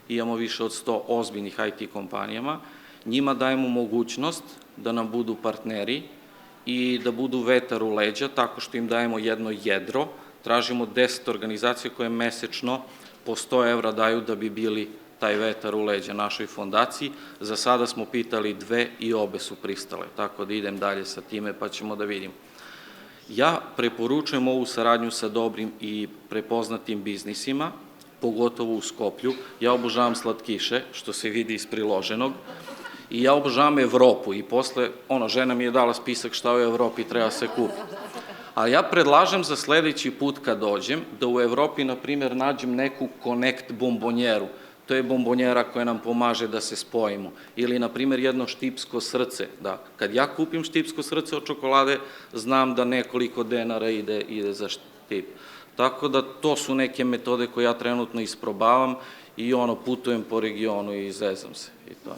S6: imamo više od 100 ozbiljnih IT kompanijama, njima dajemo mogućnost da nam budu partneri i da budu vetar u leđa, tako što im dajemo jedno jedro, tražimo 10 organizacija koje mesečno po 100 evra daju da bi bili taj vetar u leđa našoj fondaciji. Za sada smo pitali 2 i obe su pristale, tako da idem dalje sa time pa ćemo da vidimo. Ja preporučujem ovu saradnju sa dobrim i prepoznatim biznisima, pogotovo u Skoplju. Ja obožavam slatkiše, što se vidi iz priloženog, i ja obožavam Evropu i posle, žena mi je dala spisak šta u Evropi treba se kupi. Ali ja predlažem za sledeći put kad dođem, da u Evropi, na primjer, nađem neku Connect bombonjeru. To je bombonjera koja nam pomaže da se spojimo. Ili, na primjer, jedno štipsko srce. Kad ja kupim štipsko srce od čokolade, znam da nekoliko denara ide za štip. Tako da to su neke metode koje ja trenutno isprobavam i putujem po regionu i zezam se. I to.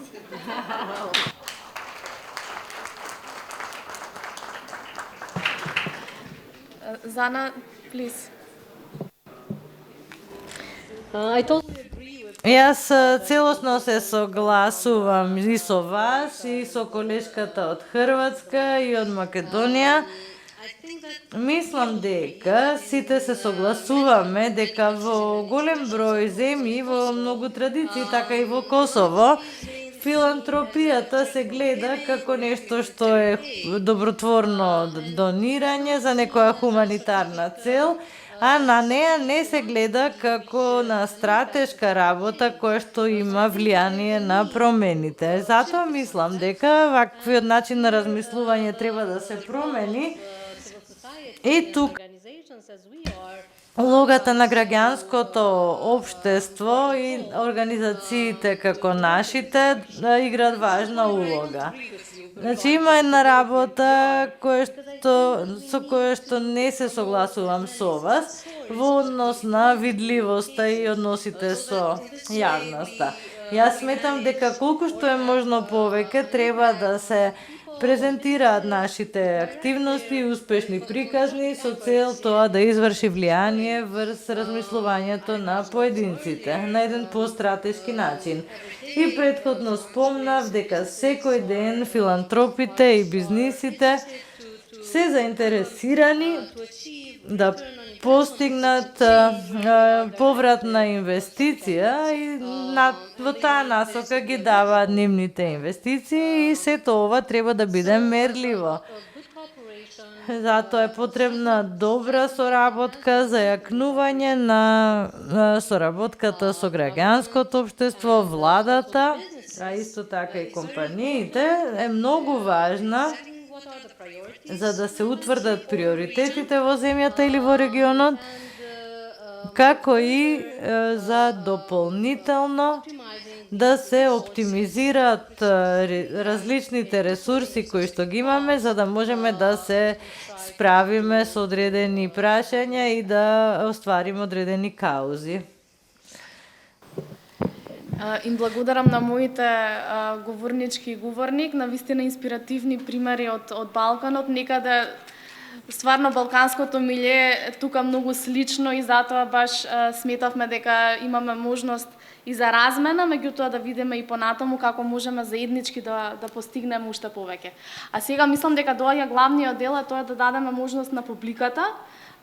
S2: Zana, please.
S4: Јас целосно се согласувам и со вас, и со колешката од Хрватска, и од Македонија. Мислам дека сите се согласуваме дека во голем број земји, во многу традиции, така и во Косово, филантропијата се гледа како нешто што е добротворно донирање за некоја хуманитарна цел, а на неа не се гледа како на стратешка работа која што има влијание на промените. Затоа мислам дека ваквиот начин на размислување треба да се промени и тука улогата на граѓанското општество и организациите како нашите играат важна улога. Значи има една работа со која што не се согласувам со вас во однос на видливоста и односите со јавноста. Јас сметам дека колку што е можно повеќе треба да се презентираат нашите активности и успешни приказни со цел тоа да изврши влијание врз размислувањето на поединците на еден постратешки начин. И претходно спомнав дека секој ден филантропите и бизнисите се заинтересирани да постигнат повратна инвестиција и во таа насока ги даваат нивните инвестиции и сето ова треба да биде мерливо. Затоа е потребна добра соработка за јакнување на соработката со граѓанското општество, владата, а исто така и компаниите е многу важна за да се утврдат приоритетите во земјата или во регионот, како и за дополнително да се оптимизираат различните ресурси кои што ги имаме, за да можеме да се справиме со одредени прашања и да оствариме одредени каузи.
S2: Им благодарам на моите говорнички и говорник, на вистина инспиративни примери од Балканот. Некаде стварно балканското милје е тука многу слично и затоа баш сметавме дека имаме можност и за размена, меѓутоа да видиме и понатаму како можеме заеднички да постигнеме уште повеќе. А сега мислам дека доаѓа главниот дел, а тоа е да дадеме можност на публиката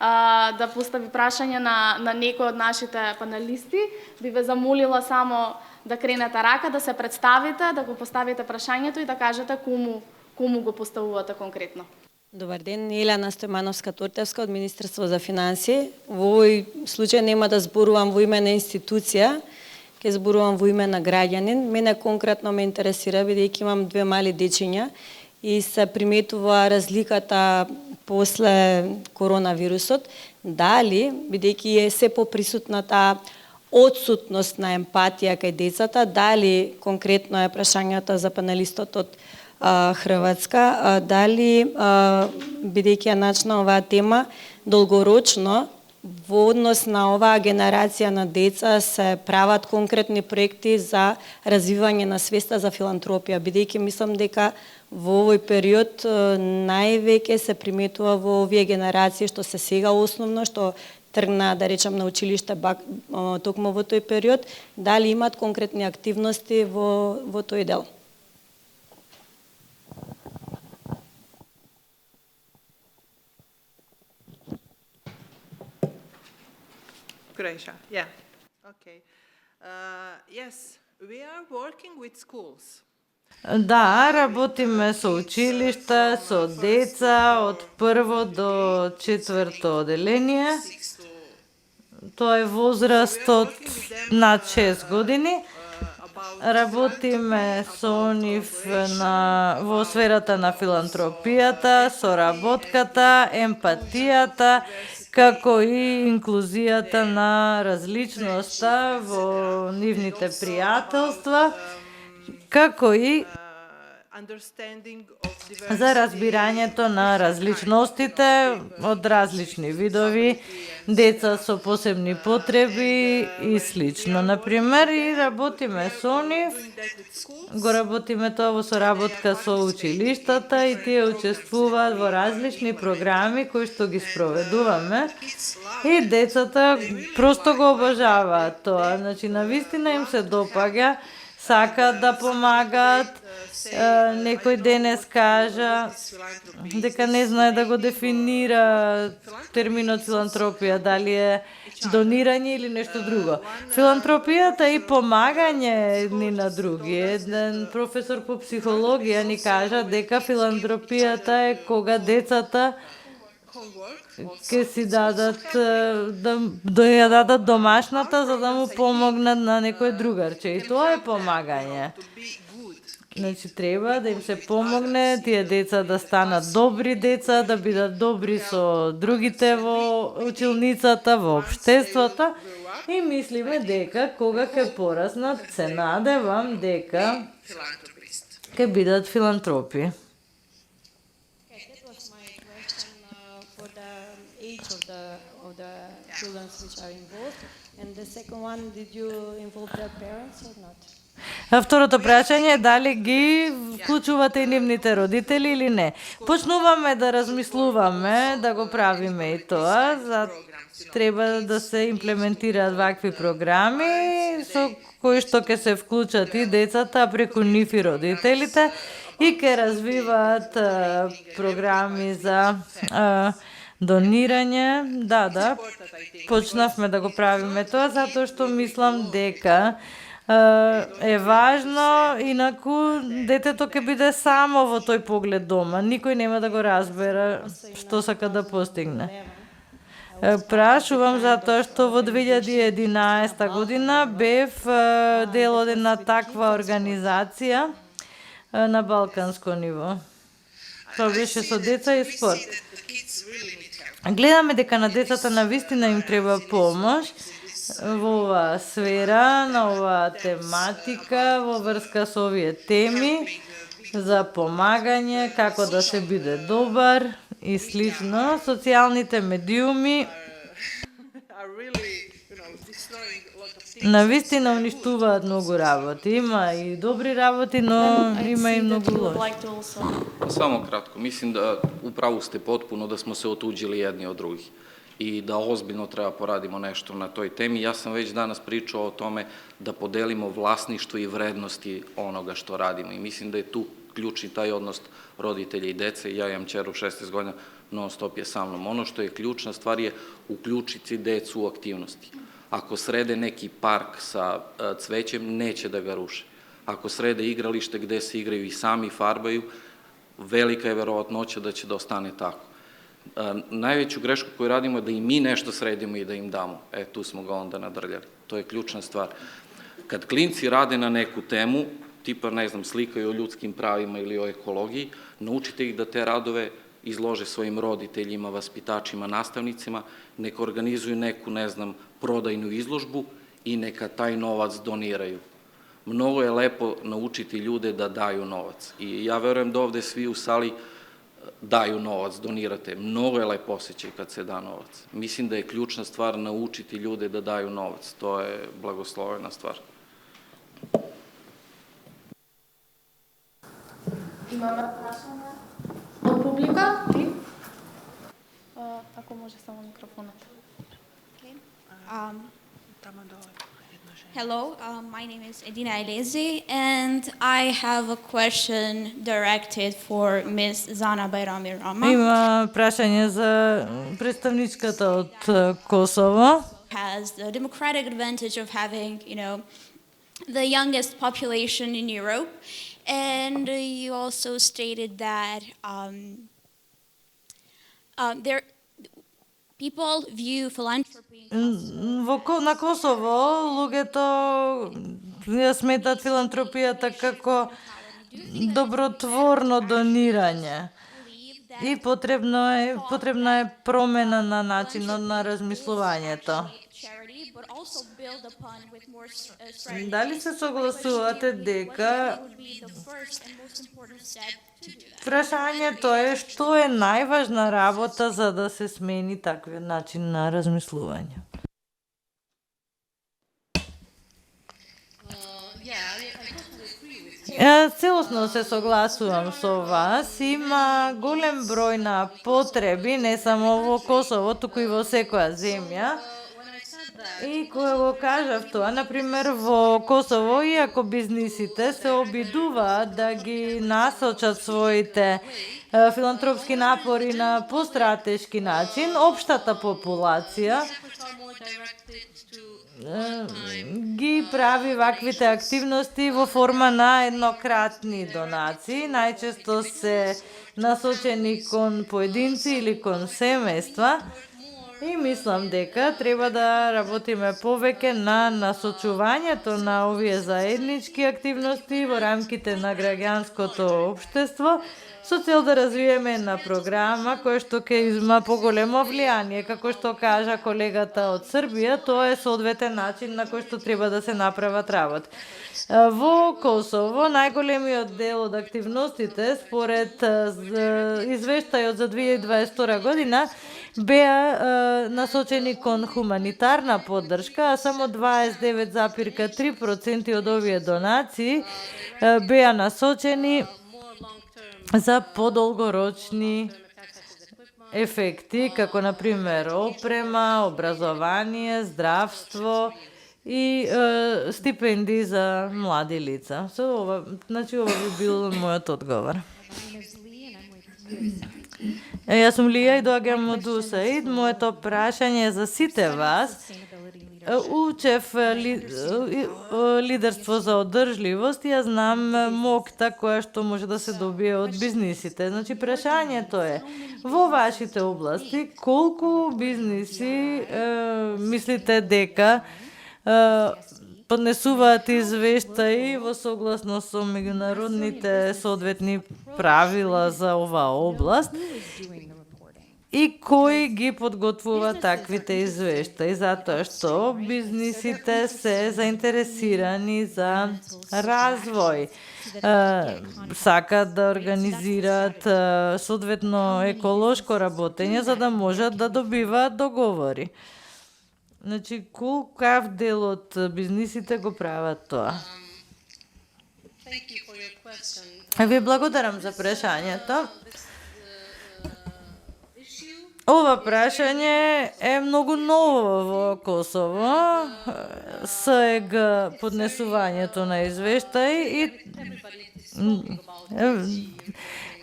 S2: да постави прашање на некој од нашите панелисти. Би ве замолила само да кренете рака, да се представите, да го поставите прашањето и да кажете кому го поставувате конкретно.
S10: Добар ден, Елена Стојмановска-Тортевска од Министерство за финансии. Во овој случај нема да зборувам во име на институција, ќе зборувам во име на граѓанин. Мене конкретно ме интересира, бидејќи имам две мали дечиња и се приметува разликата после коронавирусот, дали, бидејќи е се поприсутна таа одсутност на емпатија кај децата, дали конкретно е прашањето за панелистот од Хрватска, дали, бидејќи е начна оваа тема, долгорочно во однос на оваа генерација на деца се прават конкретни проекти за развивање на свеста за филантропија, бидејќи мислам дека во овој период највеќе се приметува во овие генерации што се сега основно, што тргна, да речам, на училиште токму во тој период, дали имат конкретни активности во тој дел?
S3: Croatia, yeah. Okay. Yes, we are working with schools.
S4: Да, работиме со училишта, со деца од прво до четврто оделение. Тоа е возрастот над 6 години. Работиме со нив во сферата на филантропијата, соработката, емпатијата, како и инклузијата на различноста во нивните пријателства, како и за разбирањето на различностите од различни видови, деца со посебни потреби и слично. Например, и работиме со нив, го работиме тоа во соработка со училиштата и тие учествуваат во различни програми кои што ги спроведуваме и децата просто го обожаваат тоа. Значи, навистина им се допаѓа, сакаат да помагаат, Некој денес кажа дека не знае да го дефинира терминот филантропија, дали е донирање или нешто друго. Филантропијата е и помагање едни на други. Еден професор по психологија ни кажа дека филантропијата е кога децата ќе си дадат да ја дадат домашната за да му помогнат на некој другарче. И тоа е помагање. Значи треба да им се помогне тие деца да станат добри деца, да бидат добри со другите во училницата, во општеството. И мислиме дека кога ќе пораснат се надевам дека ќе бидат филантропи.
S10: Of the children which are involved, and the second one, did you involve their parents or not?
S4: А второто прашање е дали ги вклучувате и нивните родители или не. Почнуваме да размислуваме, да го правиме и тоа, треба да се имплементираат вакви програми со кои што ќе се вклучат и децата преку нив и родителите и ќе развиваат програми за донирање. Да, почнавме да го правиме тоа затоа што мислам дека е важно, инаку детето ќе биде само во тој поглед дома. Никој нема да го разбере што сака да постигне. Прашувам затоа што во 2011 година бев дел од една таква организација на балканско ниво. Тоа беше со деца и спорт. Гледаме дека на децата навистина им треба помош во оваа сфера, на оваа тематика, во врска со овие теми за помагање, како да се биде добар и слично. Социјалните медиуми навистина уништуваат многу работи. Има и добри работи, но има и многу лоши.
S6: Само кратко, мислим да управу сте потпуно да смо се отуđili jedni od drugih i da ozbiljno treba poradimo nešto na toj temi. Ja sam već danas pričao o tome da podelimo vlasništvo i vrednosti onoga što radimo i mislim da je tu ključni taj odnos roditelja i dece. Ja imam ćeru 16 godina, non stop je sa mnom. Ono što je ključna stvar je uključiti decu u aktivnosti. Ako srede neki park sa cvećem, neće da ga ruše. Ako srede igralište gde se igraju i sami farbaju, velika je verovatnoća da će da ostane tako. Najveću grešku koju radimo je da i mi nešto sredimo i da im damo. Tu smo ga onda nadrljali. To je ključna stvar. Kad klinci rade na neku temu, tipa, ne znam, slikaju o ljudskim pravima ili o ekologiji, naučite ih da te radove izlože svojim roditeljima, vaspitačima, nastavnicima, neka organizuju neku, ne znam, prodajnu izložbu i neka taj novac doniraju. Mnogo je lepo naučiti ljude da daju novac. I ja verujem da ovde svi u sali daju novac, donirate. Mnogo je lep osjećaj kad se da novac. Mislim da je ključna stvar naučiti ljude da daju novac. To je blagoslovena stvar.
S2: Имаме прашање од публика? Ако може само микрофонот.
S11: Hello, my name is Edina Elezi, and I have a question directed for Ms. Zana Bayrami Rama.
S4: Има прашање за представничката од Косово.
S11: Has the democratic advantage of having, the youngest population in Europe, and you also stated that people view philanthropy.
S4: На Косово луѓето ја сметат филантропијата како добротворно донирање. И потребна е промена на начинот на размислувањето. Дали се согласувате дека прашањето е што е најважна работа за да се смени таквиот начин на размислување? Целосно се согласувам со вас. Има голем број на потреби, не само во Косово, туку и во секоја земја. И кога го кажав тоа, например во Косово, иако бизнисите се обидуваат да ги насочат своите филантропски напори на постратешки начин, општата популација ги прави ваквите активности во форма на еднократни донации, најчесто се насочени кон поединци или кон семејства. И мислам дека треба да работиме повеќе на насочувањето на овие заеднички активности во рамките на граѓанското општество, со цел да развиеме една програма која што ќе има поголемо влијание. Како што кажа колегата од Србија, тоа е соодветен начин на кој што треба да се направат работи. Во Косово најголемиот дел од активностите според извештајот за 2022 година беа насочени кон хуманитарна поддршка, а само 29,3% од овие донации беа насочени за подолгорочни ефекти, како например опрема, образование, здравство и стипендии за млади лица. Ова би бил мојот одговор. Јас сум Лија и доаѓам од УСАИД. Моето прашање е за сите вас. Учев лидерство за одржливост и ја знам мокта која што може да се добие од бизнисите. Значи, прашањето е, во вашите области, колку бизниси мислите дека поднесуваат извештаи во согласност со меѓународните соодветни правила за оваа област и кој ги подготвува таквите извештаи, затоа што бизнисите се заинтересирани за развој, сакат да организираат соодветно еколошко работење за да можат да добиваат договори. Значи, колкав дел од бизнисите го прават тоа? Ви благодарам за прашањето. Ова прашање е многу ново во Косово, СЕГ поднесувањето на извештаи и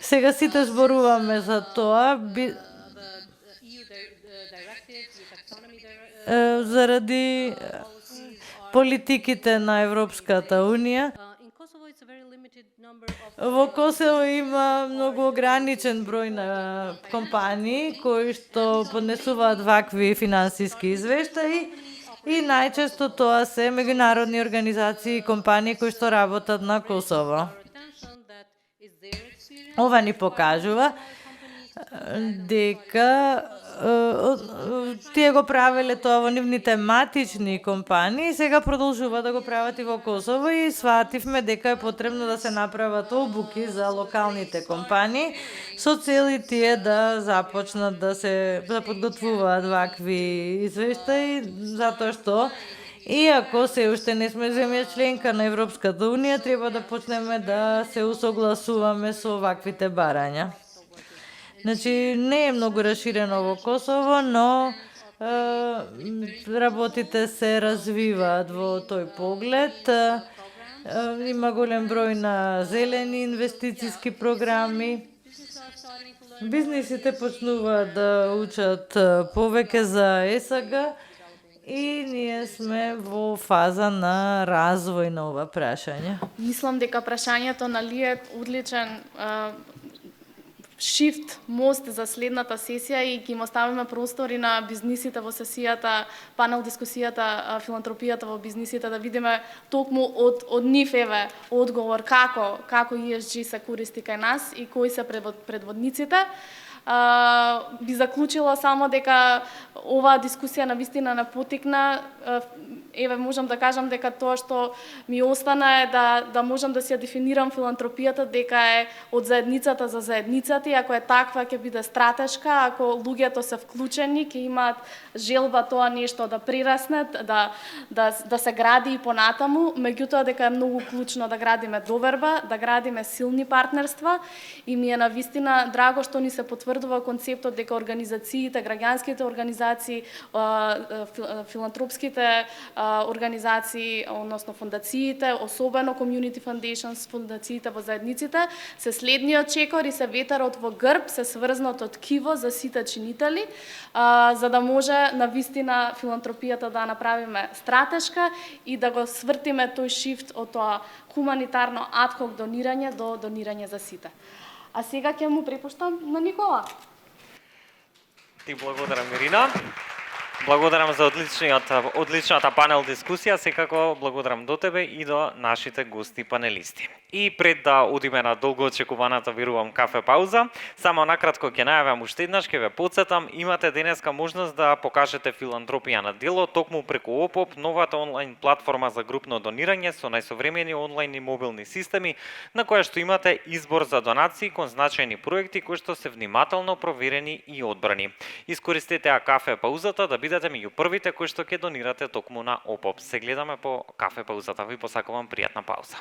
S4: сега сите зборуваме за тоа, заради политиките на Европската Унија. Во Косово има многу ограничен број на компании кои што поднесуваат вакви финансиски извештаи и најчесто тоа се меѓународни организации и компании кои што работат на Косово. Ова ни покажува дека тие го правеле тоа во нивните матични компании, сега продолжува да го прават и во Косово и свативме дека е потребно да се направат обуки за локалните компании со цел и тие да започнат да се подготвуваат вакви извештаи, затоа што иако се уште не сме земја членка на Европската Унија, треба да почнеме да се усогласуваме со ваквите барања. Значи, не е многу расширено во Косово, но работите се развиваат во тој поглед. Има голем број на зелени инвестициски програми. Бизнисите почнуваат да учат повеќе за ЕСГ и ние сме во фаза на развој на ова прашање.
S2: Мислам дека прашањето на Лија е одличен шифт, мост за следната сесија и ќе им оставиме простори на бизнисите во сесијата, панел дискусијата, филантропијата во бизнисите, да видиме токму од нив еве одговор како ESG се користи кај нас и кои се предводниците. Би заклучила само дека оваа дискусија навистина не потекна. Еве, можам да кажам дека тоа што ми остана е да можам да си ја дефинирам филантропијата дека е од заедницата за заедницата и ако е таква ќе биде стратешка, ако луѓето се вклучени, ќе имаат желба тоа нешто да прирасне, да се гради и понатаму, меѓутоа дека е многу клучно да градиме доверба, да градиме силни партнерства и ми е навистина драго што ни се потврдува концептот дека организациите, граѓанските организации, филантропските граѓанските организации, односно фондациите, особено Community Foundations, фондациите во заедниците, се следниот чекор и се ветерот во грб, се сврзнато ткиво за сите чинители, за да може на вистина филантропијата да направиме стратешка и да го свртиме тој шифт од тоа хуманитарно адхок донирање до донирање за сите. А сега ќе му препуштам на Никола.
S1: Ти благодарам, Ирина. Благодарам за одличната панел дискусија, секако благодарам до тебе и до нашите гости панелисти. И пред да одиме на долго очекуваната, верувам, кафе пауза, само накратко ќе најавам уште еднаш, ќе ве потсетам, имате денеска можност да покажете филантропија на дело токму преку ОПОП, новата онлайн платформа за групно донирање со најсовремени онлайн и мобилни системи, на која што имате избор за донации кон значајни проекти кои што се внимателно проверени и одбрани. Искористете кафе паузата да бидете меѓу првите кои што ќе донирате токму на ОПОП. Се гледаме по кафе паузата. Ви посакувам пријатна пауза.